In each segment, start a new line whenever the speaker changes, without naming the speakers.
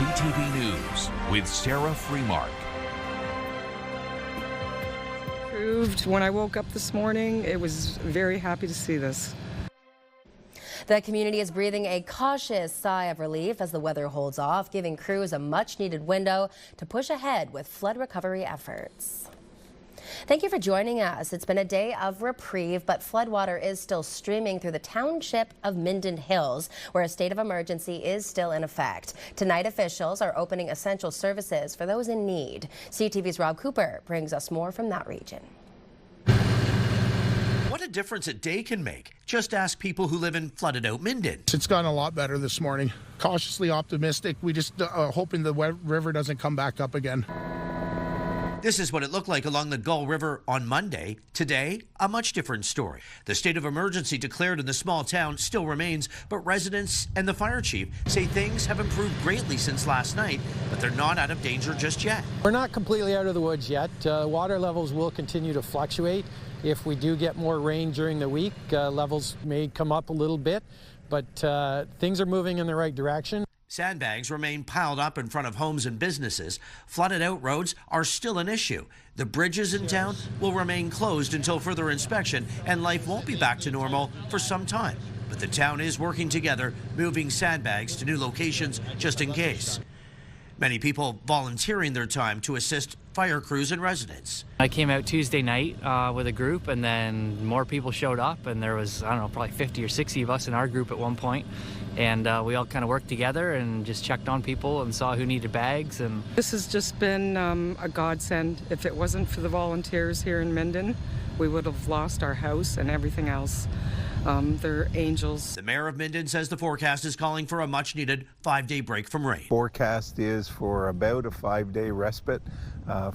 CTV News with Sarah Freemark.
When I woke up this morning, it was very happy to see this.
The community is breathing a cautious sigh of relief as the weather holds off, giving crews a much-needed window to push ahead with flood recovery efforts. Thank you for joining us. It's been a day of reprieve, but floodwater is still streaming through the township of Minden Hills, where a state of emergency is still in effect. Tonight, officials are opening essential services for those in need. CTV's Rob Cooper brings us more from that region.
What a difference a day can make. Just ask people who live in flooded out Minden.
It's gotten a lot better this morning. Cautiously optimistic. We just hoping the river doesn't come back up again.
This is what it looked like along the Gull River on Monday. Today, a much different story. The state of emergency declared in the small town still remains, but residents and the fire chief say things have improved greatly since last night, but they're not out of danger just yet.
We're not completely out of the woods yet. Water levels will continue to fluctuate. If we do get more rain during the week, levels may come up a little bit, but things are moving in the right direction.
Sandbags remain piled up in front of homes and businesses. Flooded out roads are still an issue. The bridges in town will remain closed until further inspection, and life won't be back to normal for some time. But the town is working together, moving sandbags to new locations just in case. Many people volunteering their time to assist fire crews and residents.
I came out Tuesday night with a group, and then more people showed up, and there was, I don't know, probably 50 or 60 of us in our group at one point. And we all kind of worked together and just checked on people and saw who needed bags. And
This has just been a godsend. If it wasn't for the volunteers here in Minden, we would have lost our house and everything else. They're angels.
The mayor of Minden says the forecast is calling for a much-needed 5-day break from rain.
Forecast is for about a 5-day respite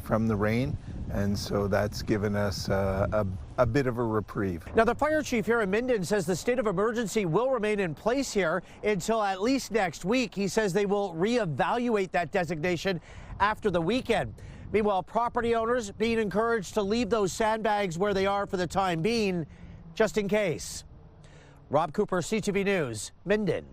from the rain, and so that's given us a bit of a reprieve.
Now, the fire chief here in Minden says the state of emergency will remain in place here until at least next week. He says they will reevaluate that designation after the weekend. Meanwhile, property owners being encouraged to leave those sandbags where they are for the time being, just in case. Rob Cooper, CTV News, Minden.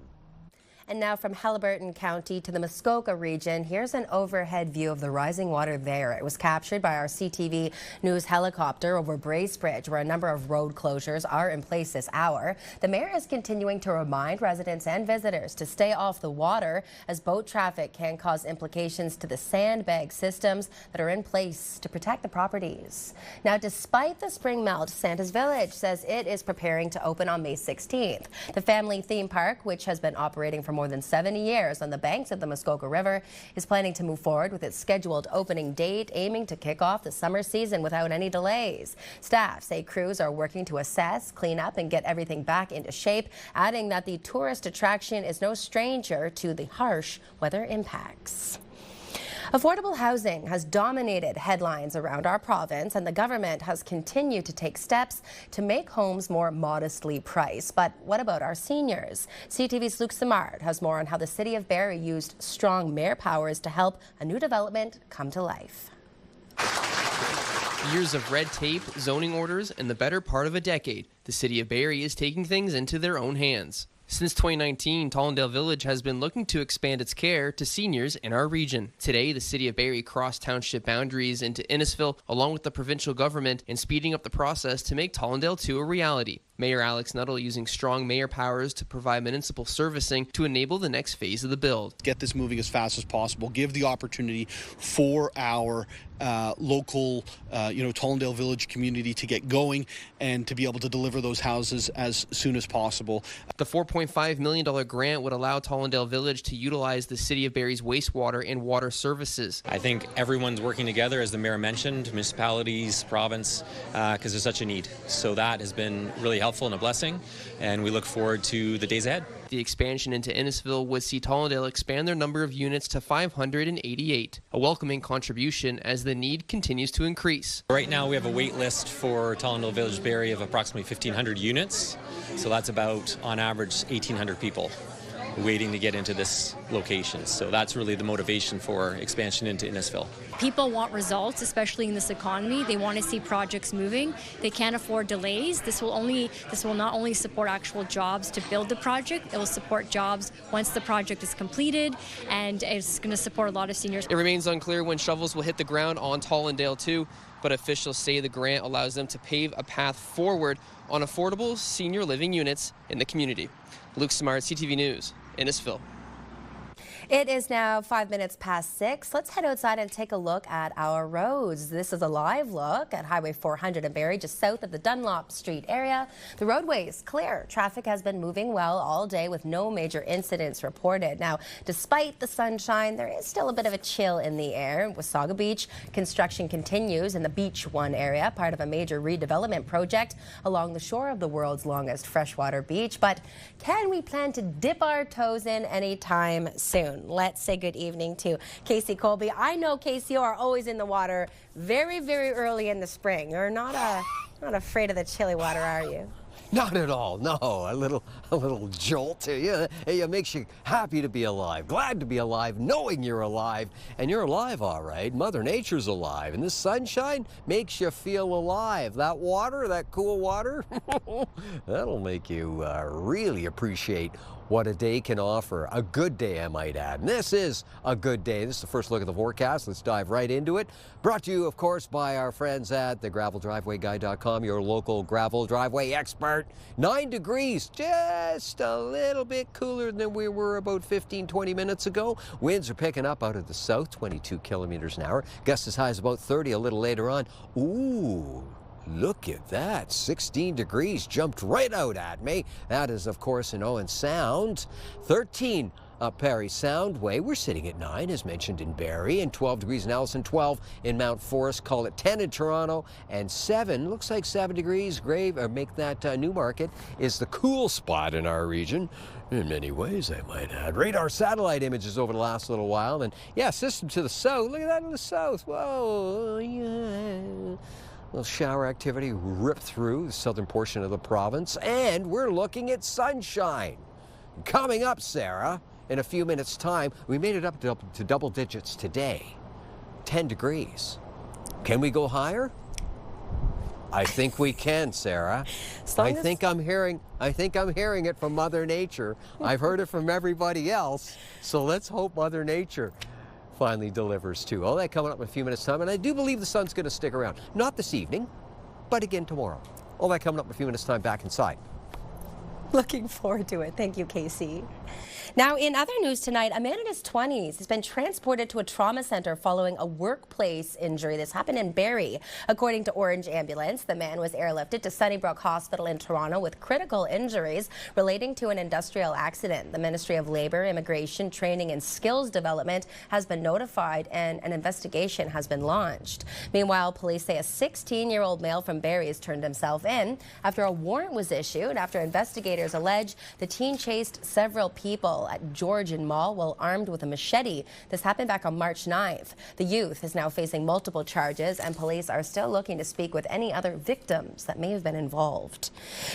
And now from Haliburton County to the Muskoka region, here's an overhead view of the rising water there. It was captured by our CTV News helicopter over Bracebridge, where a number of road closures are in place this hour. The mayor is continuing to remind residents and visitors to stay off the water, as boat traffic can cause implications to the sandbag systems that are in place to protect the properties. Now, despite the spring melt, Santa's Village says it is preparing to open on May 16th. The family theme park, which has been operating for more than 70 years on the banks of the Muskoka River, is planning to move forward with its scheduled opening date, aiming to kick off the summer season without any delays. Staff say crews are working to assess, clean up, and get everything back into shape, adding that the tourist attraction is no stranger to the harsh weather impacts. Affordable housing has dominated headlines around our province, and the government has continued to take steps to make homes more modestly priced. But what about our seniors? CTV's Luke Simard has more on how the City of Barrie used strong mayor powers to help a new development come to life.
Years of red tape, zoning orders, and the better part of a decade, the City of Barrie is taking things into their own hands. Since 2019, Tollendale Village has been looking to expand its care to seniors in our region. Today, the City of Barrie crossed township boundaries into Innisfil along with the provincial government in speeding up the process to make Tollendale 2 a reality. Mayor Alex Nuttall using strong mayor powers to provide municipal servicing to enable the next phase of the build.
Get this moving as fast as possible, give the opportunity for our local, Tollendale Village community to get going and to be able to deliver those houses as soon as possible.
The $4.5 million grant would allow Tollendale Village to utilize the City of Barrie's wastewater and water services.
I think everyone's working together, as the mayor mentioned, municipalities, province, because there's such a need. So that has been really helpful and a blessing, and we look forward to the days ahead.
The expansion into Innisfil would see Tollendale expand their number of units to 588, a welcoming contribution as the need continues to increase.
Right now we have a wait list for Tollendale Village Barrie of approximately 1,500 units, so that's about, on average, 1,800 people. waiting to get into this location. So that's really the motivation for expansion into Innisfil.
People want results, especially in this economy. They want to see projects moving. They can't afford delays. This will not only support actual jobs to build the project, it will support jobs once the project is completed, and it's going to support a lot of seniors.
It remains unclear when shovels will hit the ground on Tollendale 2, but officials say the grant allows them to pave a path forward on affordable senior living units in the community. Luke Smart, CTV News, Innisfil.
It is now 5 minutes past 6. Let's head outside and take a look at our roads. This is a live look at Highway 400 in Barrie, just south of the Dunlop Street area. The roadway is clear. Traffic has been moving well all day with no major incidents reported. Now, despite the sunshine, there is still a bit of a chill in the air. Wasaga Beach, construction continues in the Beach 1 area, part of a major redevelopment project along the shore of the world's longest freshwater beach. But can we plan to dip our toes in anytime soon? Let's say good evening to Casey Colby. I know, Casey, you are always in the water very, very early in the spring. You're not afraid of the chilly water, are you?
Not at all, no. A little jolt to you. It makes you happy to be alive, glad to be alive, knowing you're alive. And you're alive, all right. Mother Nature's alive. And the sunshine makes you feel alive. That water, that cool water, that'll make you really appreciate what a day can offer. A good day, I might add. And this is a good day. This is the first look at the forecast. Let's dive right into it. Brought to you, of course, by our friends at thegraveldrivewayguy.com, your local gravel driveway expert. 9 degrees, just a little bit cooler than we were about 15-20 minutes ago. Winds are picking up out of the south, 22 kilometers an hour. Gusts as high as about 30 a little later on. Ooh. Look at that, 16 degrees jumped right out at me. That is, of course, in Owen Sound. 13 up Parry Soundway. We're sitting at 9, as mentioned, in Barrie, and 12 degrees in Allison, 12 in Mount Forest. Call it 10 in Toronto, and 7, looks like 7 degrees. Make that Newmarket is the cool spot in our region. In many ways, I might add. Radar satellite images over the last little while, and yeah, system to the south. Look at that in the south. Whoa, yeah. Little shower activity ripped through the southern portion of the province, and we're looking at sunshine. Coming up, Sarah, in a few minutes' time, we made it up to double digits today. 10 degrees. Can we go higher? I think we can, Sarah. I think I'm hearing it from Mother Nature. I've heard it from everybody else, so let's hope Mother Nature finally delivers too. All that coming up in a few minutes' time, and I do believe the sun's going to stick around. Not this evening, but again tomorrow. All that coming up in a few minutes' time back inside.
Looking forward to it. Thank you, Casey. Now, in other news tonight, a man in his 20s has been transported to a trauma center following a workplace injury. This happened in Barrie. According to Orange Ambulance, the man was airlifted to Sunnybrook Hospital in Toronto with critical injuries relating to an industrial accident. The Ministry of Labour, Immigration, Training and Skills Development has been notified and an investigation has been launched. Meanwhile, police say a 16-year-old male from Barrie has turned himself in after a warrant was issued after investigators allege the teen chased several people at Georgian Mall while armed with a machete. This happened back on March 9th. The youth is now facing multiple charges, and police are still looking to speak with any other victims that may have been involved.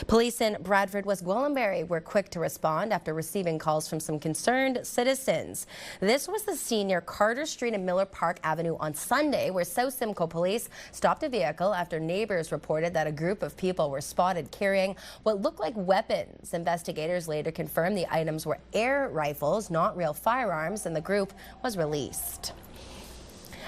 Police in Bradford, West Gwillimbury were quick to respond after receiving calls from some concerned citizens. This was the scene near Carter Street and Miller Park Avenue on Sunday, where South Simcoe police stopped a vehicle after neighbors reported that a group of people were spotted carrying what looked like weapons. Investigators later confirmed the items were air rifles, not real firearms, and the group was released.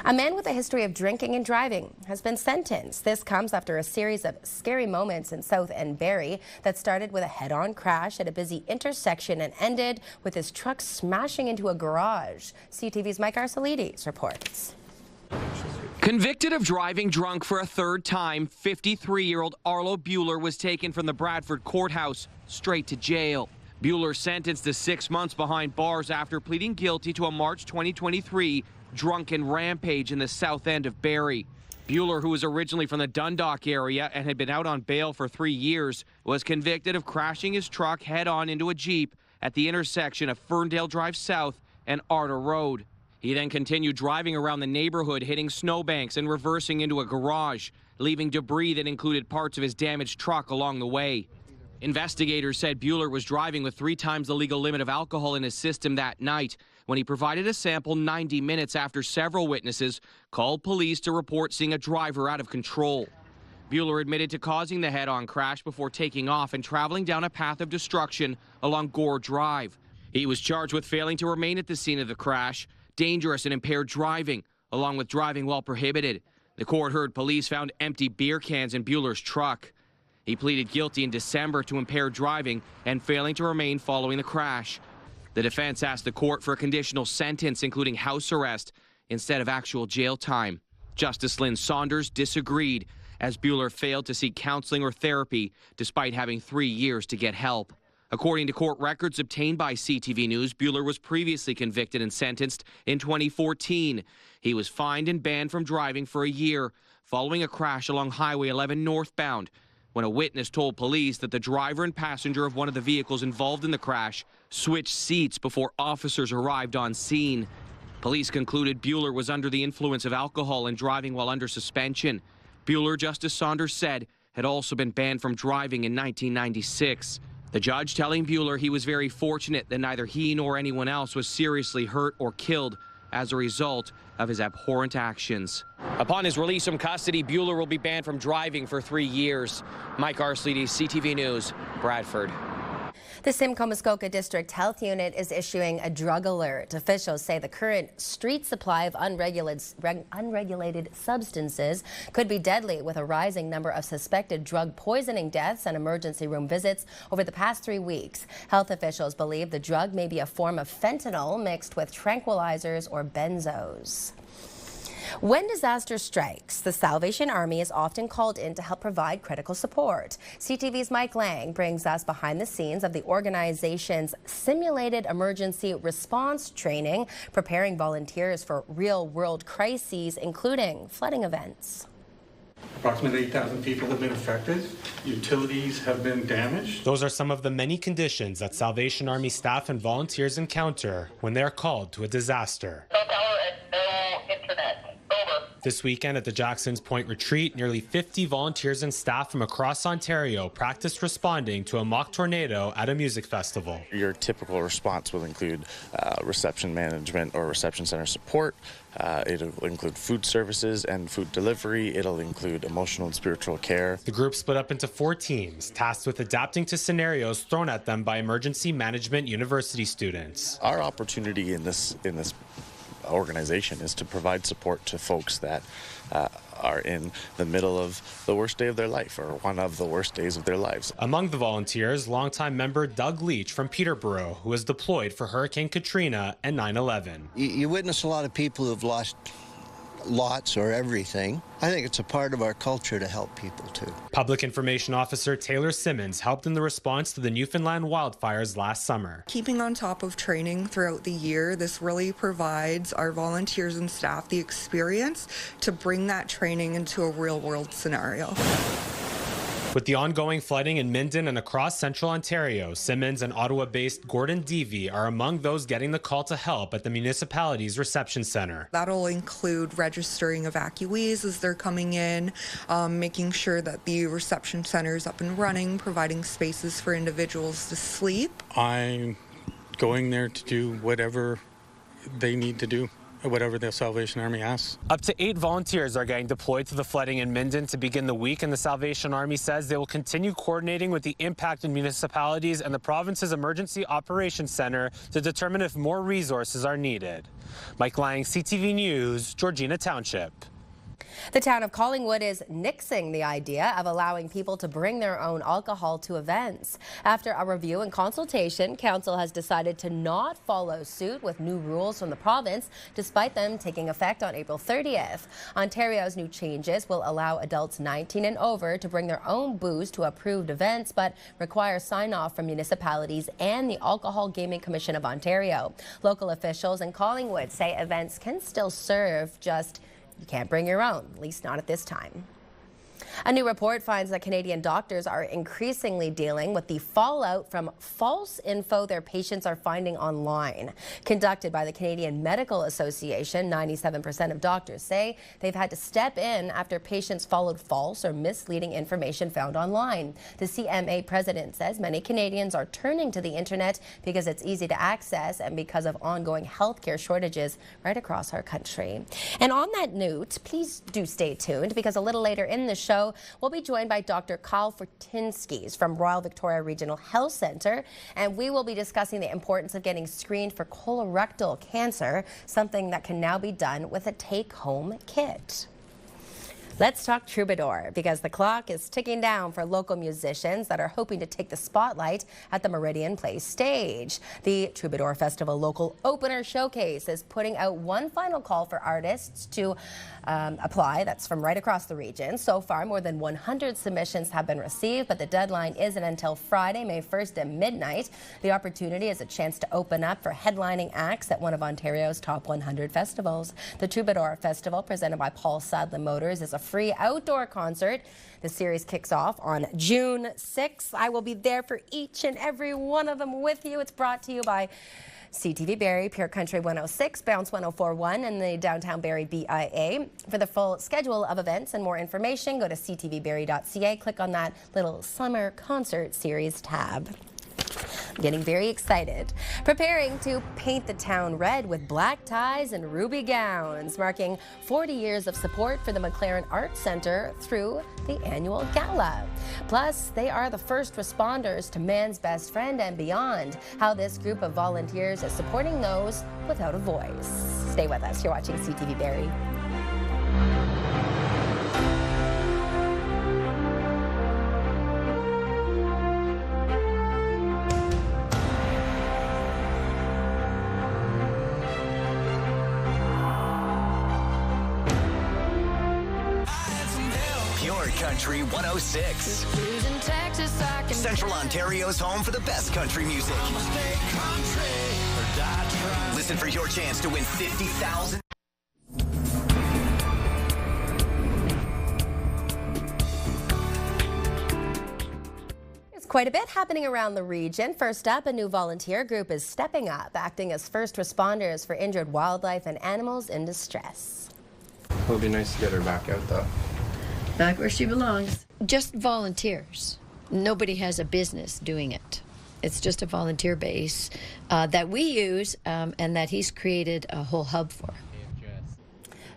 A man with a history of drinking and driving has been sentenced. This comes after a series of scary moments in South End Barrie that started with a head-on crash at a busy intersection and ended with his truck smashing into a garage. CTV's Mike Arcelides reports.
Convicted of driving drunk for a third time, 53-year-old Arlo Bueller was taken from the Bradford courthouse straight to jail. Bueller sentenced to 6 months behind bars after pleading guilty to a March 2023 drunken rampage in the south end of Barrie. Bueller, who was originally from the Dundalk area and had been out on bail for 3 years, was convicted of crashing his truck head-on into a Jeep at the intersection of Ferndale Drive South and Arter Road. He then continued driving around the neighborhood, hitting snowbanks and reversing into a garage, leaving debris that included parts of his damaged truck along the way. Investigators said Bueller was driving with 3 times the legal limit of alcohol in his system that night when he provided a sample 90 minutes after several witnesses called police to report seeing a driver out of control. Bueller admitted to causing the head-on crash before taking off and traveling down a path of destruction along Gore Drive. He was charged with failing to remain at the scene of the crash, dangerous and impaired driving, along with driving while prohibited. The court heard police found empty beer cans in Bueller's truck. He pleaded guilty in December to impaired driving and failing to remain following the crash. The defense asked the court for a conditional sentence, including house arrest, instead of actual jail time. Justice Lynn Saunders disagreed, as Bueller failed to seek counseling or therapy despite having 3 years to get help. According to court records obtained by CTV News, Bueller was previously convicted and sentenced in 2014. He was fined and banned from driving for a year following a crash along Highway 11 northbound, when a witness told police that the driver and passenger of one of the vehicles involved in the crash switched seats before officers arrived on scene. Police concluded Bueller was under the influence of alcohol and driving while under suspension. Bueller, Justice Saunders said, had also been banned from driving in 1996. The judge telling Bueller he was very fortunate that neither he nor anyone else was seriously hurt or killed as a result of his abhorrent actions. Upon his release from custody, Bueller will be banned from driving for 3 years. Mike Arsledy, CTV News, Bradford.
The Simcoe-Muskoka District Health Unit is issuing a drug alert. Officials say the current street supply of unregulated substances could be deadly, with a rising number of suspected drug poisoning deaths and emergency room visits over the past 3 weeks. Health officials believe the drug may be a form of fentanyl mixed with tranquilizers or benzos. When disaster strikes, the Salvation Army is often called in to help provide critical support. CTV's Mike Lang brings us behind the scenes of the organization's simulated emergency response training, preparing volunteers for real-world crises, including flooding events.
Approximately 8,000 people have been affected. Utilities have been damaged.
Those are some of the many conditions that Salvation Army staff and volunteers encounter when they are called to a disaster. This weekend at the Jackson's Point Retreat, nearly 50 volunteers and staff from across Ontario practiced responding to a mock tornado at a music festival.
Your typical response will include reception management or reception center support. It'll include food services and food delivery. It'll include emotional and spiritual care.
The group split up into 4 teams, tasked with adapting to scenarios thrown at them by emergency management university students.
Our opportunity in this organization is to provide support to folks that are in the middle of the worst day of their life or one of the worst days of their lives.
Among the volunteers, longtime member Doug Leach from Peterborough, who was deployed for Hurricane Katrina and 9/11.
You witness a lot of people who have lost lots or everything. I think it's a part of our culture to help people too.
Public Information Officer Taylor Simmons helped in the response to the Newfoundland wildfires last summer.
Keeping on top of training throughout the year, this really provides our volunteers and staff the experience to bring that training into a real-world scenario.
With the ongoing flooding in Minden and across central Ontario, Simmons and Ottawa-based Gordon Deavy are among those getting the call to help at the municipality's reception center.
That'll include registering evacuees as they're coming in, making sure that the reception center is up and running, providing spaces for individuals to sleep.
I'm going there to do whatever they need to do, whatever the Salvation Army asks.
Up to 8 volunteers are getting deployed to the flooding in Minden to begin the week, and the Salvation Army says they will continue coordinating with the impacted municipalities and the province's Emergency Operations Center to determine if more resources are needed. Mike Lang, CTV News, Georgina Township.
The town of Collingwood is nixing the idea of allowing people to bring their own alcohol to events. After a review and consultation, council has decided to not follow suit with new rules from the province, despite them taking effect on April 30th. Ontario's new changes will allow adults 19 and over to bring their own booze to approved events, but require sign-off from municipalities and the Alcohol Gaming Commission of Ontario. Local officials in Collingwood say events can still serve, just you can't bring your own, at least not at this time. A new report finds that Canadian doctors are increasingly dealing with the fallout from false info their patients are finding online. Conducted by the Canadian Medical Association, 97% of doctors say they've had to step in after patients followed false or misleading information found online. The CMA president says many Canadians are turning to the internet because it's easy to access and because of ongoing healthcare shortages right across our country. And on that note, please do stay tuned because a little later in the show, we'll be joined by Dr. Fortinsky from Royal Victoria Regional Health Centre, and we will be discussing the importance of getting screened for colorectal cancer, something that can now be done with a take-home kit. Let's talk Troubadour, because the clock is ticking down for local musicians that are hoping to take the spotlight at the Meridian Place stage. The Troubadour Festival Local Opener Showcase is putting out one final call for artists to apply. That's from right across the region. So far, more than 100 submissions have been received, but the deadline isn't until Friday, May 1st at midnight. The opportunity is a chance to open up for headlining acts at one of Ontario's top 100 festivals. The Troubadour Festival, presented by Paul Sadler Motors, is a free outdoor concert. The series kicks off on June 6th. I will be there for each and every one of them with you. It's brought to you by CTV Barrie, Pure Country 106, Bounce 104.1, and the Downtown Barrie BIA. For the full schedule of events and more information, go to ctvbarrie.ca. Click on that little summer concert series tab. I'm getting very excited. Preparing to paint the town red with black ties and ruby gowns, marking 40 years of support for the McLaren Arts Centre through the annual gala. Plus, they are the first responders to Man's Best Friend and beyond. How this group of volunteers is supporting those without a voice. Stay with us. You're watching CTV Barrie.
Country 106. Central Ontario's home for the best country music. Listen for your chance to win $50,000.
There's quite a bit happening around the region. First up, a new volunteer group is stepping up, acting as first responders for injured wildlife and animals in distress.
It would be nice to get her back out, though.
Back where she belongs. Just volunteers. Nobody has a business doing it. It's just a volunteer base that we use and that he's created a whole hub for.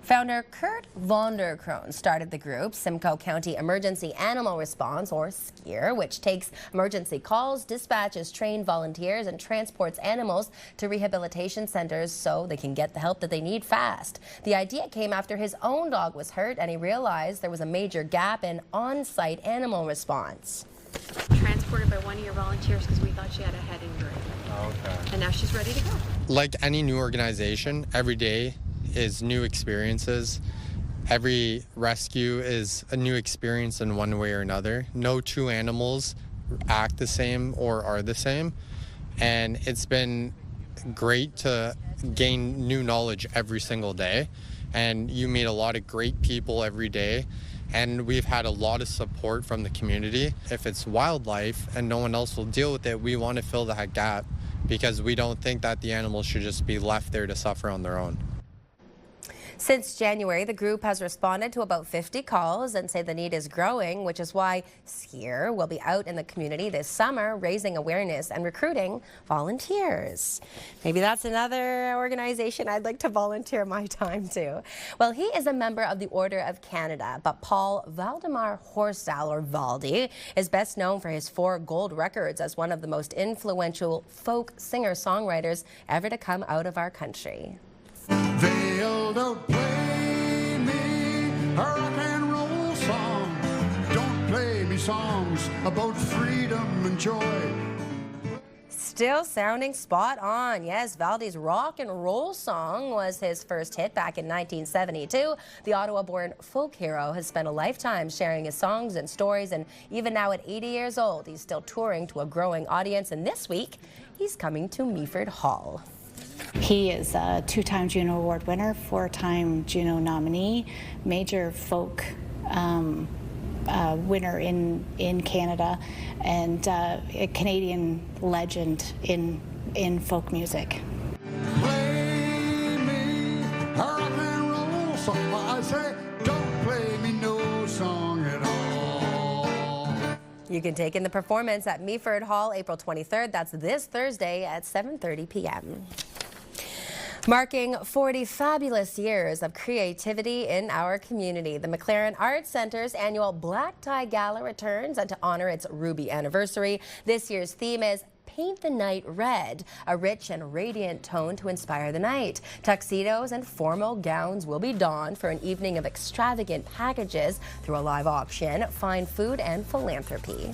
Founder Kurt Vonderkroon started the group, Simcoe County Emergency Animal Response, or SCEAR, which takes emergency calls, dispatches trained volunteers, and transports animals to rehabilitation centers so they can get the help that they need fast. The idea came after his own dog was hurt, and he realized there was a major gap in on-site animal response.
Transported by one of your volunteers because we thought she had a head injury.
Okay.
And now she's ready to go.
Like any new organization, every day is new experiences. Every rescue is a new experience in one way or another. No two animals act the same or are the same. And it's been great to gain new knowledge every single day. And you meet a lot of great people every day. And we've had a lot of support from the community. If it's wildlife and no one else will deal with it, we want to fill that gap because we don't think that the animals should just be left there to suffer on their own.
Since January, the group has responded to about 50 calls and say the need is growing, which is why SCEAR will be out in the community this summer raising awareness and recruiting volunteers. Maybe that's another organization I'd like to volunteer my time to. Well, he is a member of the Order of Canada, but Paul Valdemar Horsdal, or Valdi, is best known for his 4 gold records as one of the most influential folk singer-songwriters ever to come out of our country.
They'll play me a rock and roll song. Don't play me songs about freedom and joy.
Still sounding spot on. Yes, Valdi's rock and roll song was his first hit back in 1972. The Ottawa-born folk hero has spent a lifetime sharing his songs and stories, and even now at 80 years old, he's still touring to a growing audience, and this week, he's coming to Meaford Hall.
He is a 2-time Juno Award winner, 4-time Juno nominee, major folk winner in Canada, and a Canadian legend in folk music.
Play me a rock and roll song. I say, don't play me no song at all.
You can take in the performance at Meaford Hall April 23rd. That's this Thursday at 7:30 p.m. Marking 40 fabulous years of creativity in our community, the McLaren Arts Center's annual Black Tie Gala returns, and to honor its Ruby anniversary, this year's theme is Paint the Night Red, a rich and radiant tone to inspire the night. Tuxedos and formal gowns will be donned for an evening of extravagant packages through a live auction, fine food, and philanthropy.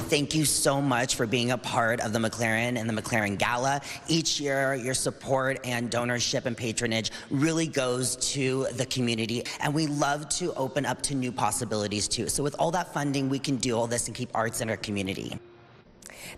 Thank you so much for being a part of the McLaren and the McLaren Gala. Each year, your support and donorship and patronage really goes to the community, and we love to open up to new possibilities too. So with all that funding, we can do all this and keep arts in our community.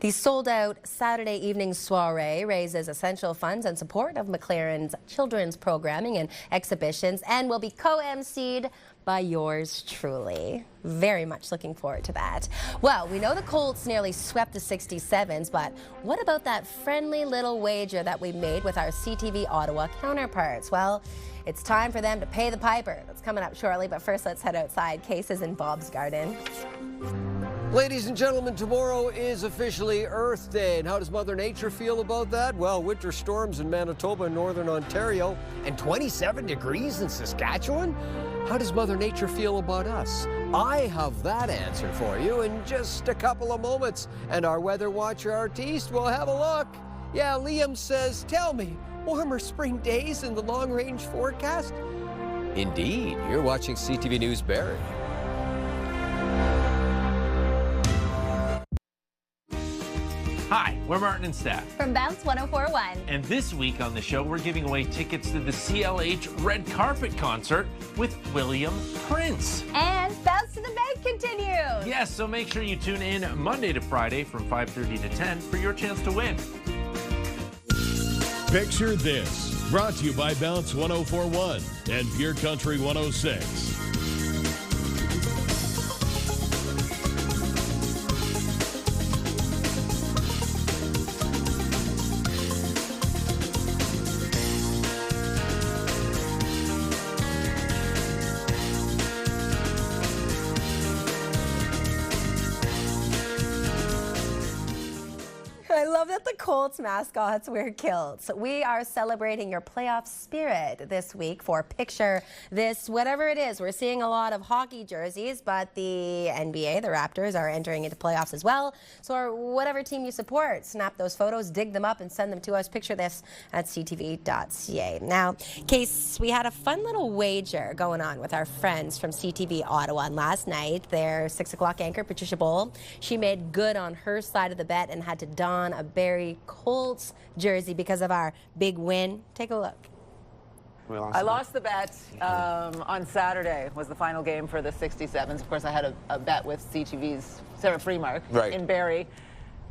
The sold-out Saturday evening soiree raises essential funds in support of McLaren's children's programming and exhibitions, and will be co-emceed by yours truly. Very much looking forward to that. Well, we know the Colts nearly swept the 67s, but what about that friendly little wager that we made with our CTV Ottawa counterparts? Well, it's time for them to pay the piper. That's coming up shortly, but first let's head outside. Cases in Bob's Garden.
Ladies and gentlemen, tomorrow is officially Earth Day. And how does Mother Nature feel about that? Well, winter storms in Manitoba and Northern Ontario and 27 degrees in Saskatchewan? How does Mother Nature feel about us? I have that answer for you in just a couple of moments. And our weather watcher artiste will have a look. Yeah, Liam says, tell me, warmer spring days in the long-range forecast? Indeed. You're watching CTV News Barrie.
Hi, we're Martin and Steph
from Bounce 104.1.
And this week on the show, we're giving away tickets to the CLH Red Carpet Concert with William Prince.
And Bounce to the Bank continues.
Yes, so make sure you tune in Monday to Friday from 5:30 to 10 for your chance to win.
Picture this, brought to you by Bounce 104.1 and Pure Country 106.
I love that the Colts mascots wear kilts. We are celebrating your playoff spirit this week for Picture This, whatever it is. We're seeing a lot of hockey jerseys, but the NBA, the Raptors, are entering into playoffs as well. So whatever team you support, snap those photos, dig them up, and send them to us. Picture This at ctv.ca. Now, Case, we had a fun little wager going on with our friends from CTV Ottawa. And last night, their 6 o'clock anchor, Patricia Bowl, she made good on her side of the bet and had to don a Barrie Colts jersey because of our big win. Take a look.
I lost the bet on Saturday, was the final game for the 67s. Of course, I had a bet with CTV's Sarah Freemark in Barrie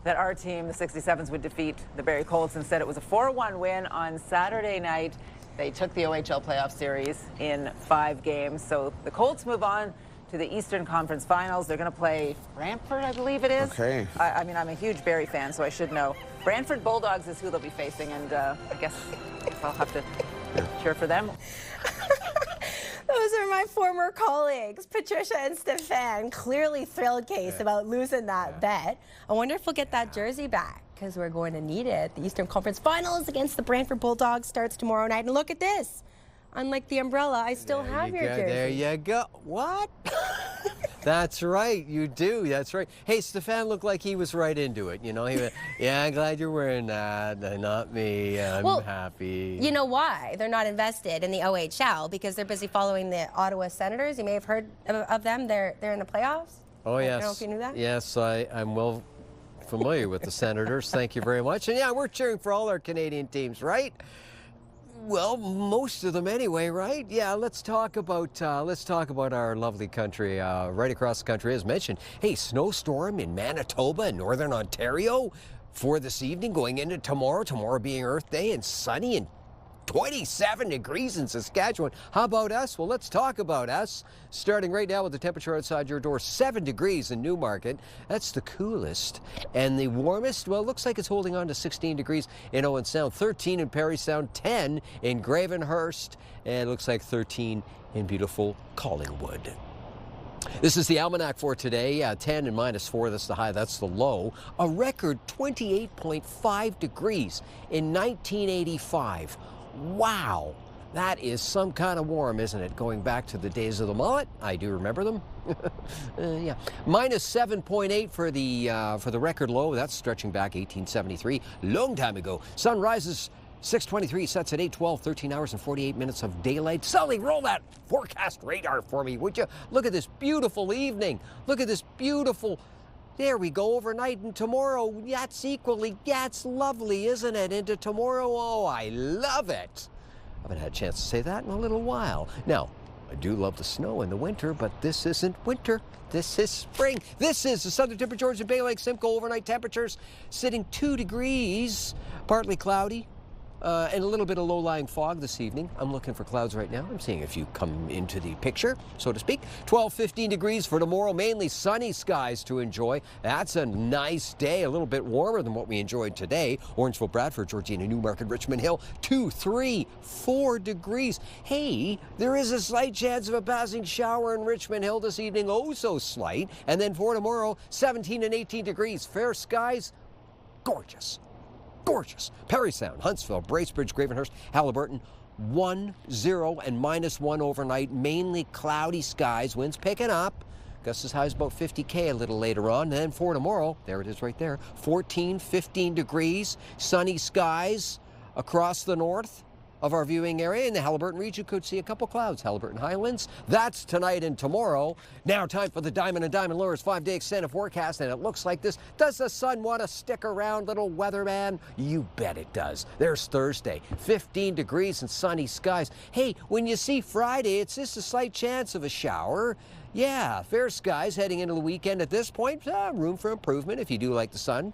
that our team, the 67s, would defeat the Barrie Colts. Instead, it was a 4-1 win on Saturday night. They took the OHL playoff series in 5 games. So the Colts move on to the Eastern Conference Finals. They're going to play Brantford, I believe it is.
Okay.
I mean, I'm a huge Barrie fan, so I should know. Brantford Bulldogs is who they'll be facing, and I guess I'll have to cheer for them.
Those are my former colleagues, Patricia and Stefan. Clearly thrilled, Case, about losing that bet. I wonder if we'll get that jersey back, because we're going to need it. The Eastern Conference Finals against the Brantford Bulldogs starts tomorrow night. And look at this. Unlike the umbrella, I still have your jersey.
There you go. What? That's right, you do. That's right. Hey, Stefan looked like he was right into it. You know, he went, yeah, I'm glad you're wearing that. Not me. I'm happy.
You know why? They're not invested in the OHL because they're busy following the Ottawa Senators. You may have heard of them. They're in the playoffs.
Oh, yes.
I don't know if you knew that.
Yes, I'm well familiar with the Senators. Thank you very much. And yeah, we're cheering for all our Canadian teams, right? Well, most of them anyway, right? Yeah, let's talk about our lovely country right across the country. As mentioned, hey, snowstorm in Manitoba and Northern Ontario for this evening, going into tomorrow. Tomorrow being Earth Day, and sunny and 27 degrees in Saskatchewan. How about us? Well, let's talk about us. Starting right now with the temperature outside your door, 7 degrees in Newmarket. That's the coolest. And the warmest, well, it looks like it's holding on to 16 degrees in Owen Sound, 13 in Parry Sound, 10 in Gravenhurst, and it looks like 13 in beautiful Collingwood. This is the almanac for today, 10 and -4, that's the high, that's the low. A record 28.5 degrees in 1985. Wow, that is some kind of warm, isn't it? Going back to the days of the mullet, I do remember them. Yeah, -7.8 for the record low. That's stretching back 1873, long time ago. Sun rises 6:23, sets at 8:12, 13 hours and 48 minutes of daylight. Sully, roll that forecast radar for me, would you? Look at this beautiful evening. Look at this beautiful. There we go, overnight, and tomorrow, that's equally, that's lovely, isn't it? Into tomorrow, oh, I love it. I haven't had a chance to say that in a little while. Now, I do love the snow in the winter, but this isn't winter. This is spring. This is the Southern Tip of Georgian Bay Lake Simcoe overnight temperatures sitting 2 degrees, partly cloudy. And a little bit of low-lying fog this evening. I'm looking for clouds right now. I'm seeing a few come into the picture, so to speak. 12-15 degrees for tomorrow. Mainly sunny skies to enjoy. That's a nice day. A little bit warmer than what we enjoyed today. Orangeville, Bradford, Georgina, Newmarket, Richmond Hill. 2, 3, 4 degrees. Hey, there is a slight chance of a passing shower in Richmond Hill this evening. Oh, so slight. And then for tomorrow, 17 and 18 degrees. Fair skies. Gorgeous. Gorgeous. Parry Sound, Huntsville, Bracebridge, Gravenhurst, Haliburton, 1-0 and -1 overnight. Mainly cloudy skies. Winds picking up. Gusts as high as about 50K a little later on. And then for tomorrow, there it is right there, 14, 15 degrees. Sunny skies across the north of our viewing area. In the Haliburton region, could see a couple clouds. Haliburton Highlands. That's tonight and tomorrow. Now time for the Diamond and Diamond Lures 5-day extended forecast, and it looks like this. Does the sun want to stick around, little weatherman? You bet it does. There's Thursday, 15 degrees and sunny skies. Hey, when you see Friday, it's just a slight chance of a shower. Yeah, fair skies heading into the weekend at this point. Room for improvement if you do like the sun.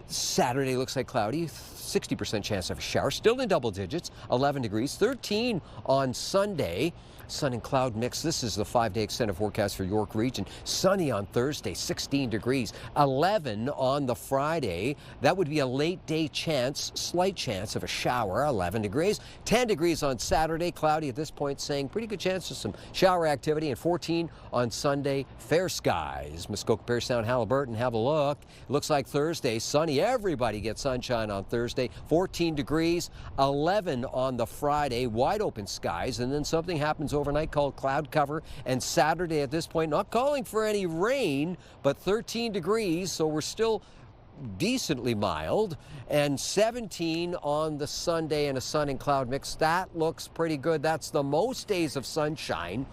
Saturday looks like cloudy, 60% chance of a shower, still in double digits, 11 degrees, 13 on Sunday. Sun and cloud mix. This is the 5-day extended forecast for York region. Sunny on Thursday, 16 degrees, 11 on the Friday. That would be a late day chance, slight chance of a shower, 11 degrees. 10 degrees on Saturday, cloudy at this point, saying pretty good chance of some shower activity. And 14 on Sunday, fair skies. Muskoka, Parry Sound, Haliburton, have a look. It looks like Thursday, sunny. Everybody gets sunshine on Thursday. 14 degrees, 11 on the Friday, wide open skies. And then something happens overnight called cloud cover, and Saturday at this point not calling for any rain, but 13 degrees, so we're still decently mild, and 17 on the Sunday and a sun and cloud mix. That looks pretty good. That's the most days of sunshine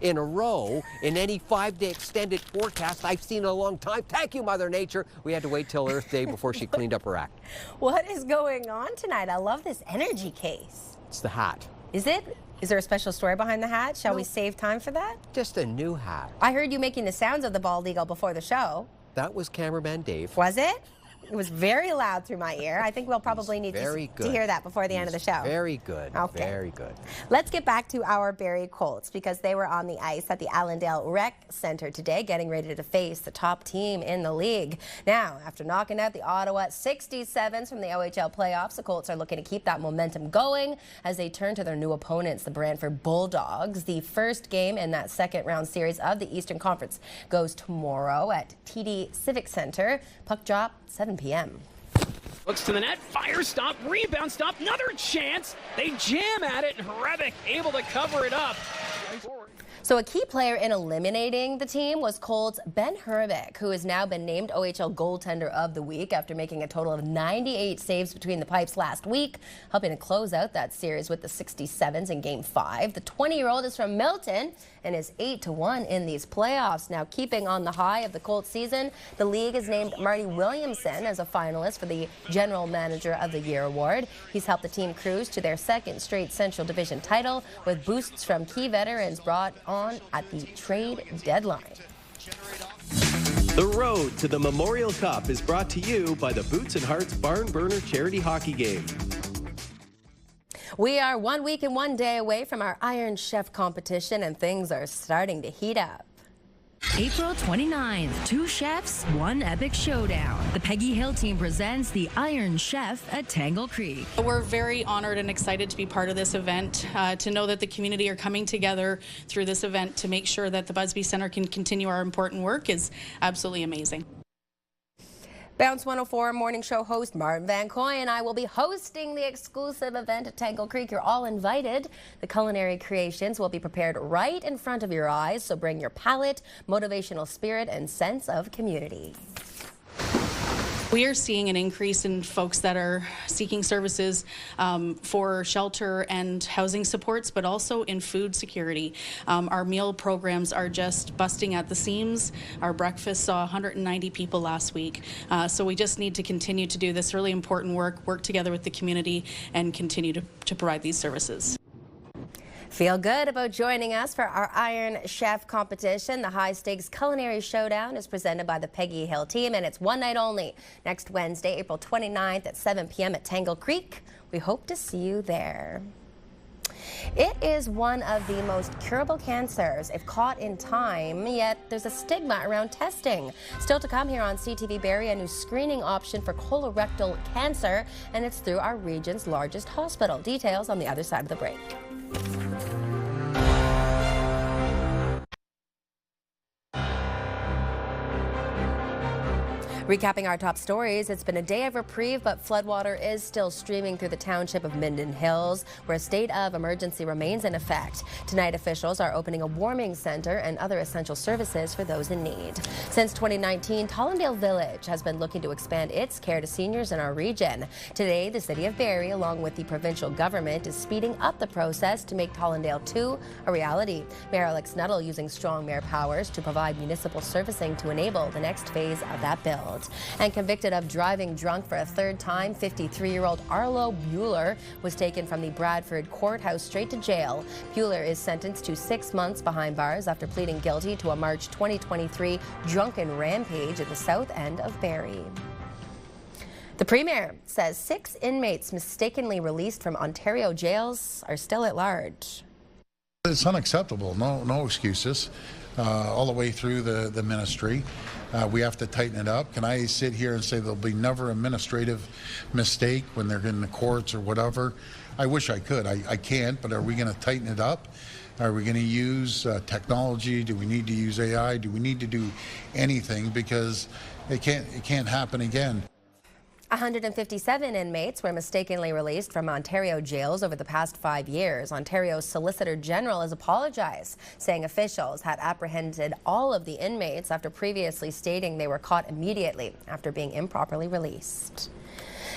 in a row in any 5-day extended forecast I've seen in a long time. Thank you, Mother Nature. We had to wait till Earth Day before she cleaned up her act.
What is going on tonight? I love this energy case.
It's the hat.
Is it? Is there a special story behind the hat? Shall we save time for that?
Just a new hat.
I heard you making the sounds of the bald eagle before the show.
That was cameraman Dave.
Was it? It was very loud through my ear. I think we'll probably need to hear that before the end of the show.
Very good.
Okay.
Very good.
Let's get back to our Barrie Colts because they were on the ice at the Allendale Rec Center today, getting ready to face the top team in the league. Now, after knocking out the Ottawa 67s from the OHL playoffs, the Colts are looking to keep that momentum going as they turn to their new opponents, the Brantford Bulldogs. The first game in that second round series of the Eastern Conference goes tomorrow at TD Civic Center. Puck drop 7 p.m.
Looks to the net, fire stop, rebound stop, another chance. They jam at it, and Hrebeck able to cover it up.
So a key player in eliminating the team was Colts' Ben Hrebeck, who has now been named OHL Goaltender of the Week after making a total of 98 saves between the pipes last week, helping to close out that series with the 67s in Game 5. The 20-year-old is from Milton and is 8-1 in these playoffs. Now, keeping on the high of the Colts season, the league has named Marty Williamson as a finalist for the General Manager of the Year award. He's helped the team cruise to their second straight Central Division title with boosts from key veterans brought on at the trade deadline.
The road to the Memorial Cup is brought to you by the Boots and Hearts Barn Burner Charity Hockey Game.
We are 1 week and 1 day away from our Iron Chef competition, and things are starting to heat up.
April 29th, 2 chefs, 1 epic showdown. The Peggy Hill team presents the Iron Chef at Tangle Creek.
We're very honored and excited to be part of this event, to know that the community are coming together through this event to make sure that the Busby Centre can continue our important work is absolutely amazing.
Bounce 104 morning show host Martin Van Coy and I will be hosting the exclusive event at Tangle Creek. You're all invited. The culinary creations will be prepared right in front of your eyes, so bring your palate, motivational spirit, and sense of community.
We are seeing an increase in folks that are seeking services for shelter and housing supports, but also in food security. Our meal programs are just busting at the seams. Our breakfast saw 190 people last week. So we just need to continue to do this really important work together with the community, and continue to provide these services.
Feel good about joining us for our Iron Chef competition. The High Stakes Culinary Showdown is presented by the Peggy Hill team, and it's one night only. Next Wednesday, April 29th at 7 p.m. at Tangle Creek. We hope to see you there. It is one of the most curable cancers if caught in time, yet there's a stigma around testing. Still to come here on CTV Barrie, a new screening option for colorectal cancer, and it's through our region's largest hospital. Details on the other side of the break. Recapping our top stories, it's been a day of reprieve, but floodwater is still streaming through the township of Minden Hills, where a state of emergency remains in effect. Tonight, officials are opening a warming center and other essential services for those in need. Since 2019, Tollendale Village has been looking to expand its care to seniors in our region. Today, the city of Barrie, along with the provincial government, is speeding up the process to make Tollendale 2 a reality. Mayor Alex Nuttall using strong mayor powers to provide municipal servicing to enable the next phase of that build. And convicted of driving drunk for a third time, 53-year-old Arlo Bueller was taken from the Bradford courthouse straight to jail. Bueller is sentenced to 6 months behind bars after pleading guilty to a March 2023 drunken rampage at the south end of Barrie. The Premier says 6 inmates mistakenly released from Ontario jails are still at large.
It's unacceptable. No excuses. All the way through the ministry. We have to tighten it up. Can I sit here and say there'll be never administrative mistake when they're in the courts or whatever? I wish I could. I can't, but are we going to tighten it up? Are we going to use technology? Do we need to use AI? Do we need to do anything? Because it can't happen again.
157 inmates were mistakenly released from Ontario jails over the past 5 years. Ontario's Solicitor General has apologized, saying officials had apprehended all of the inmates after previously stating they were caught immediately after being improperly released.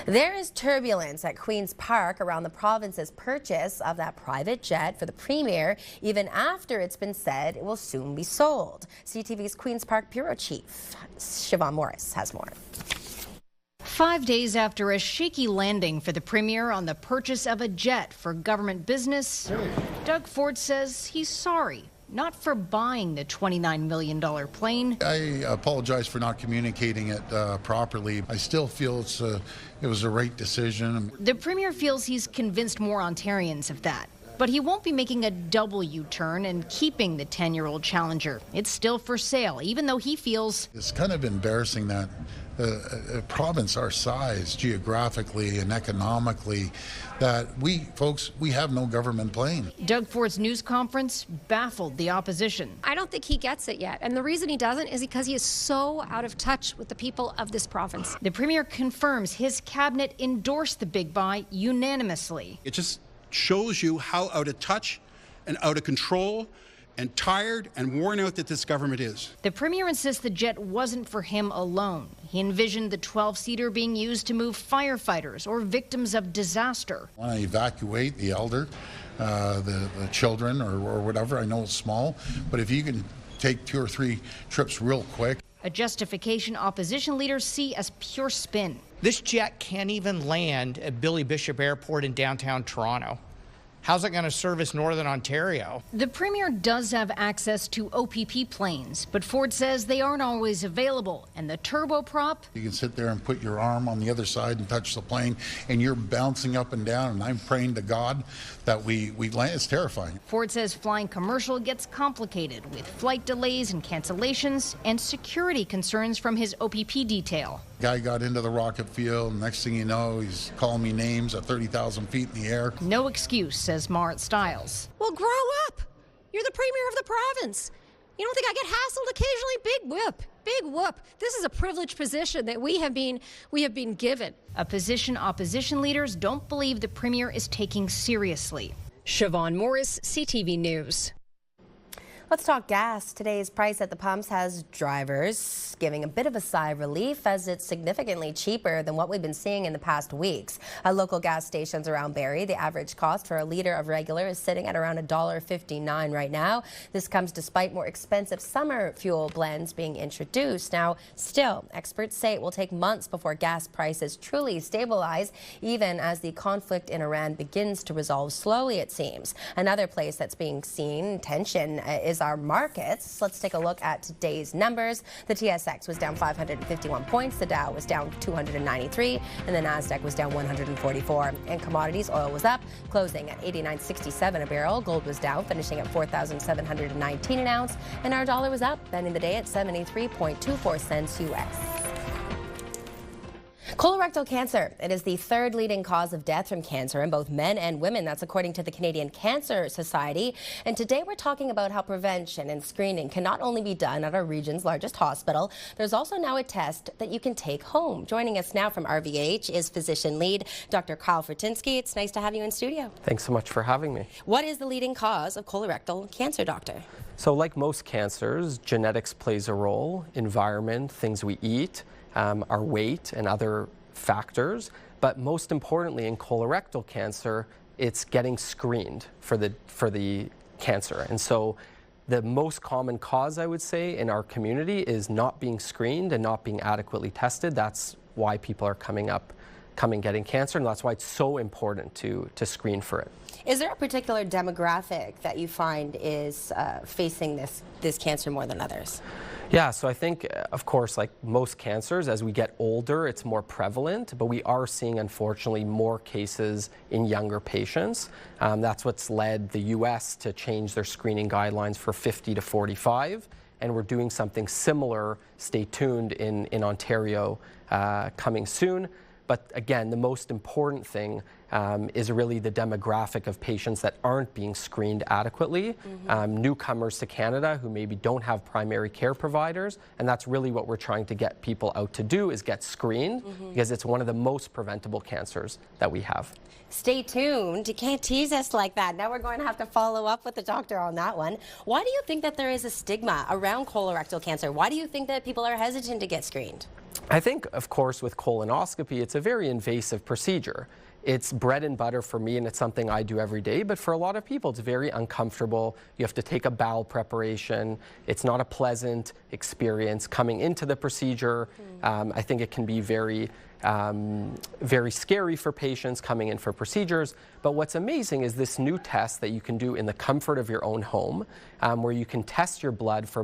There is turbulence at Queen's Park around the province's purchase of that private jet for the Premier, even after it's been said it will soon be sold. CTV's Queen's Park Bureau Chief Siobhan Morris has more.
5 days after a shaky landing for the Premier on the purchase of a jet for government business, Doug Ford says he's sorry, not for buying the $29 million plane.
I apologize for not communicating it properly. I still feel it was the right decision.
The Premier feels he's convinced more Ontarians of that. But he won't be making a double U-turn and keeping the 10-year-old Challenger. It's still for sale, even though he feels
it's kind of embarrassing that a province our size, geographically and economically, that we have no government plane.
Doug Ford's news conference baffled the opposition.
I don't think he gets it yet. And the reason he doesn't is because he is so out of touch with the people of this province.
The Premier confirms his cabinet endorsed the big buy unanimously.
It just shows you how out of touch and out of control and tired and worn out that this government is.
The Premier insists the jet wasn't for him alone. He envisioned the 12-seater being used to move firefighters or victims of disaster.
I want to evacuate the elder, the children or whatever. I know it's small, but if you can take 2 or 3 trips real quick.
A justification opposition leaders see as pure spin.
This jet can't even land at Billy Bishop Airport in downtown Toronto.
how's it going to service Northern Ontario?
The Premier does have access to OPP planes, but Ford says they aren't always available, and the turboprop...
You can sit there and put your arm on the other side and touch the plane, and you're bouncing up and down, and I'm praying to God that we land. It's terrifying.
Ford says flying commercial gets complicated with flight delays and cancellations and security concerns from his OPP detail.
Guy got into the rocket field, and next thing you know, he's calling me names at 30,000 feet in the air.
No excuse, says Marit Stiles.
Well, grow up. You're the Premier of the province. You don't think I get hassled occasionally? Big whoop. Big whoop. This is a privileged position that we have been given.
A position opposition leaders don't believe the Premier is taking seriously.
Siobhan Morris, CTV News.
Let's talk gas. Today's price at the pumps has drivers giving a bit of a sigh of relief as it's significantly cheaper than what we've been seeing in the past weeks. At local gas stations around Barrie, the average cost for a litre of regular is sitting at around $1.59 right now. This comes despite more expensive summer fuel blends being introduced. Now, still, experts say it will take months before gas prices truly stabilize, even as the conflict in Iran begins to resolve slowly, it seems. Another place that's being seen tension is our markets. Let's take a look at today's numbers. The TSX was down 551 points, the Dow was down 293, and the Nasdaq was down 144. In commodities, oil was up, closing at $89.67 a barrel. Gold was down, finishing at $4,719 an ounce, and our dollar was up, ending the day at 73.24 cents US. Colorectal cancer. It is the third leading cause of death from cancer in both men and women. That's according to the Canadian Cancer Society. And today we're talking about how prevention and screening can not only be done at our region's largest hospital, there's also now a test that you can take home. Joining us now from RVH is physician lead Dr. Kyle Fortinsky. It's nice to have you in studio.
Thanks so much for having me.
What is the leading cause of colorectal cancer, doctor?
So like most cancers, genetics plays a role, environment, things we eat, our weight and other factors, but most importantly in colorectal cancer, it's getting screened for the cancer. And so the most common cause, I would say, in our community is not being screened and not being adequately tested. That's why people are coming getting cancer, and that's why it's so important to screen for it.
Is there a particular demographic that you find is facing this cancer more than others?
Yeah, so I think, of course, like most cancers, as we get older, it's more prevalent, but we are seeing, unfortunately, more cases in younger patients. That's what's led the U.S. to change their screening guidelines for 50 to 45, and we're doing something similar, stay tuned, in Ontario coming soon. But again, the most important thing is really the demographic of patients that aren't being screened adequately, newcomers to Canada who maybe don't have primary care providers, and that's really what we're trying to get people out to do, is get screened, because it's one of the most preventable cancers that we have.
Stay tuned. You can't tease us like that. Now we're going to have to follow up with the doctor on that one. Why do you think that there is a stigma around colorectal cancer? Why do you think that people are hesitant to get screened?
I think, of course, with colonoscopy, it's a very invasive procedure. It's bread and butter for me, and it's something I do every day, but for a lot of people, it's very uncomfortable. You have to take a bowel preparation. It's not a pleasant experience coming into the procedure. I think it can be very scary for patients coming in for procedures. But what's amazing is this new test that you can do in the comfort of your own home, where you can test your blood for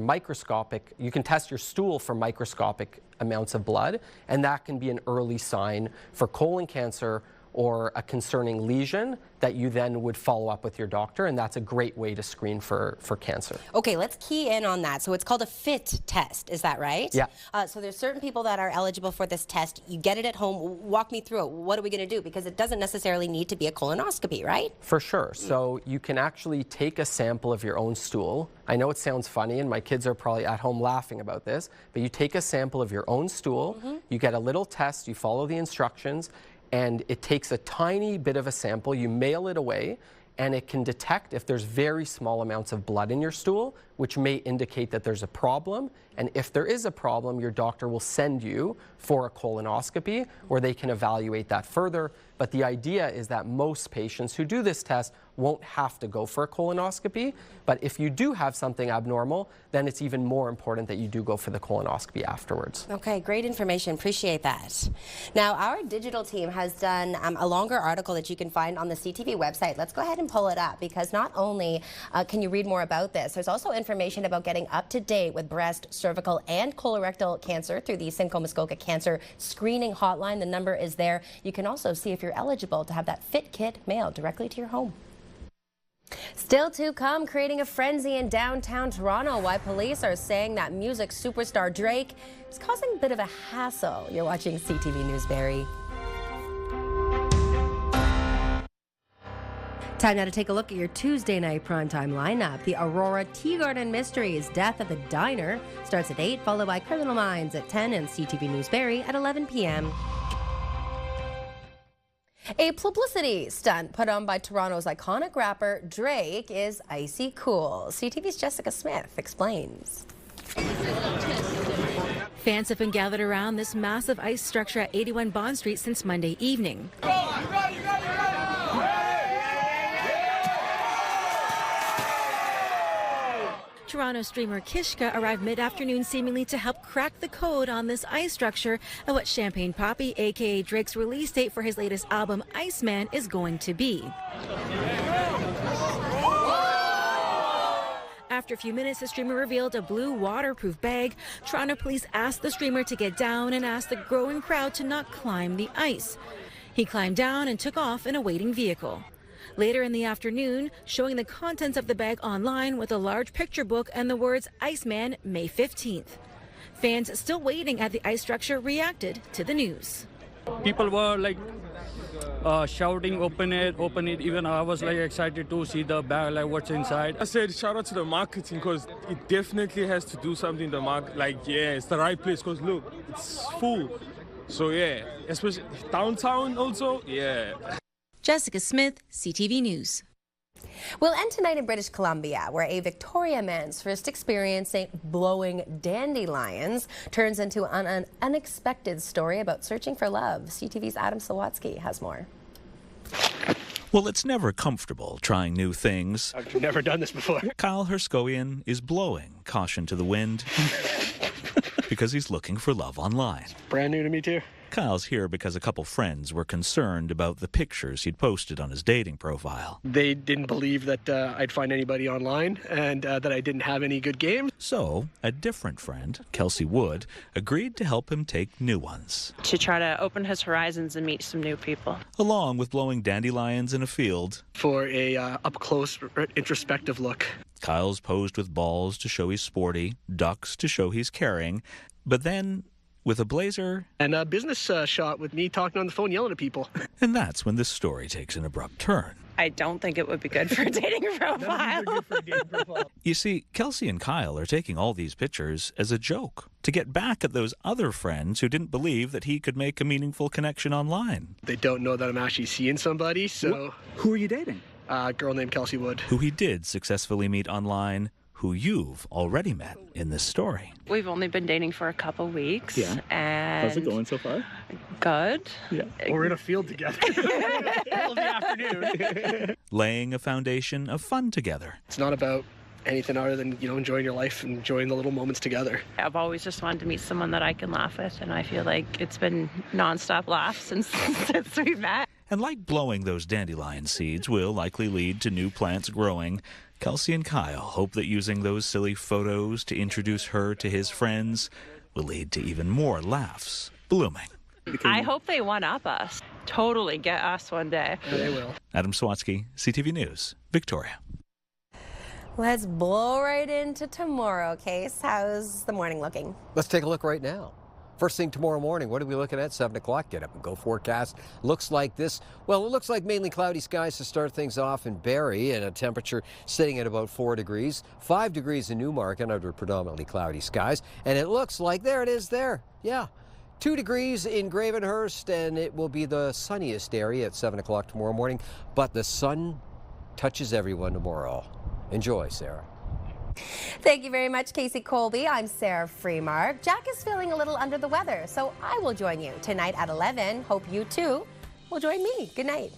you can test your stool for microscopic amounts of blood, and that can be an early sign for colon cancer or a concerning lesion that you then would follow up with your doctor, and that's a great way to screen for cancer.
Okay, let's key in on that. So it's called a FIT test, is that right?
Yeah.
So there's certain people that are eligible for this test. You get it at home. Walk me through it. What are we going to do? Because it doesn't necessarily need to be a colonoscopy, right?
For sure. So you can actually take a sample of your own stool. I know it sounds funny, and my kids are probably at home laughing about this, but you take a sample of your own stool, you get a little test, you follow the instructions, and it takes a tiny bit of a sample, you mail it away, and it can detect if there's very small amounts of blood in your stool, which may indicate that there's a problem. And if there is a problem, your doctor will send you for a colonoscopy where they can evaluate that further. But the idea is that most patients who do this test won't have to go for a colonoscopy. But if you do have something abnormal, then it's even more important that you do go for the colonoscopy afterwards.
Okay, great information. Appreciate that. Now, our digital team has done a longer article that you can find on the CTV website. Let's go ahead and pull it up, because not only can you read more about this, there's also information about getting up to date with breast, cervical, and colorectal cancer through the Simcoe Muskoka Cancer Screening Hotline. The number is there. You can also see if you're eligible to have that fit kit mailed directly to your home. Still to come, creating a frenzy in downtown Toronto. Why police are saying that music superstar Drake is causing a bit of a hassle. You're watching CTV News Barrie. Time now to take a look at your Tuesday night primetime lineup. The Aurora Tea Garden Mysteries, Death at the Diner, starts at 8, followed by Criminal Minds at 10, and CTV News Barrie at 11 p.m. A publicity stunt put on by Toronto's iconic rapper Drake is icy cool. CTV's Jessica Smith explains.
Fans have been gathered around this massive ice structure at 81 Bond Street since Monday evening. Toronto streamer Kishka arrived mid-afternoon seemingly to help crack the code on this ice structure of what Champagne Papi, aka Drake's release date for his latest album, Iceman, is going to be. After a few minutes, the streamer revealed a blue waterproof bag. Toronto police asked the streamer to get down and asked the growing crowd to not climb the ice. He climbed down and took off in a waiting vehicle. Later in the afternoon, showing the contents of the bag online with a large picture book and the words Iceman, May 15th. Fans still waiting at the ice structure reacted to the news.
People were like shouting, open it. Even I was like excited to see the bag, like what's inside.
I said shout out to the marketing, because it definitely has to do something. The market, like, yeah, it's the right place, because look, it's full. So yeah, especially downtown also, yeah.
Jessica Smith, CTV News.
We'll end tonight in British Columbia, where a Victoria man's first experience blowing dandelions turns into an unexpected story about searching for love. CTV's Adam Sawatsky has more.
Well, it's never comfortable trying new things.
I've never done this before.
Kyle Herskowian is blowing caution to the wind because he's looking for love online.
Brand new to me, too.
Kyle's here because a couple friends were concerned about the pictures he'd posted on his dating profile.
They didn't believe that I'd find anybody online and that I didn't have any good games.
So, a different friend, Kelsey Wood, agreed to help him take new ones.
To try to open his horizons and meet some new people.
Along with blowing dandelions in a field.
For a up-close, introspective look.
Kyle's posed with balls to show he's sporty, ducks to show he's caring, but then with a blazer.
And a business shot with me talking on the phone, yelling at people.
And that's when this story takes an abrupt turn.
I don't think it would be good for a dating profile.
You see, Kelsey and Kyle are taking all these pictures as a joke to get back at those other friends who didn't believe that he could make a meaningful connection online.
They don't know that I'm actually seeing somebody, so...
Who are you dating?
A girl named Kelsey Wood.
Who he did successfully meet online, who you've already met in this story.
We've only been dating for a couple weeks.
Yeah.
And
how's it going so far?
Good.
Yeah. We're in a field together. All of the afternoon.
Laying a foundation of fun together.
It's not about anything other than, enjoying your life and enjoying the little moments together.
I've always just wanted to meet someone that I can laugh with, and I feel like it's been nonstop laughs since we met.
And like blowing those dandelion seeds will likely lead to new plants growing, Kelsey and Kyle hope that using those silly photos to introduce her to his friends will lead to even more laughs blooming.
I hope they one-up us. Totally get us one day.
Yeah, they will.
Adam Sawatsky, CTV News, Victoria.
Let's blow right into tomorrow, Case. How's the morning looking?
Let's take a look right now. First thing tomorrow morning, what are we looking at? 7 o'clock, get up and go forecast. Looks like this. Well, it looks like mainly cloudy skies to start things off in Barrie, and a temperature sitting at about 4 degrees. 5 degrees in Newmarket under predominantly cloudy skies. And it looks like, there it is there. Yeah. 2 degrees in Gravenhurst, and it will be the sunniest area at 7 o'clock tomorrow morning. But the sun touches everyone tomorrow. Enjoy, Sarah.
Thank you very much, Casey Colby. I'm Sarah Freemark. Jack is feeling a little under the weather, so I will join you tonight at 11. Hope you too will join me. Good night.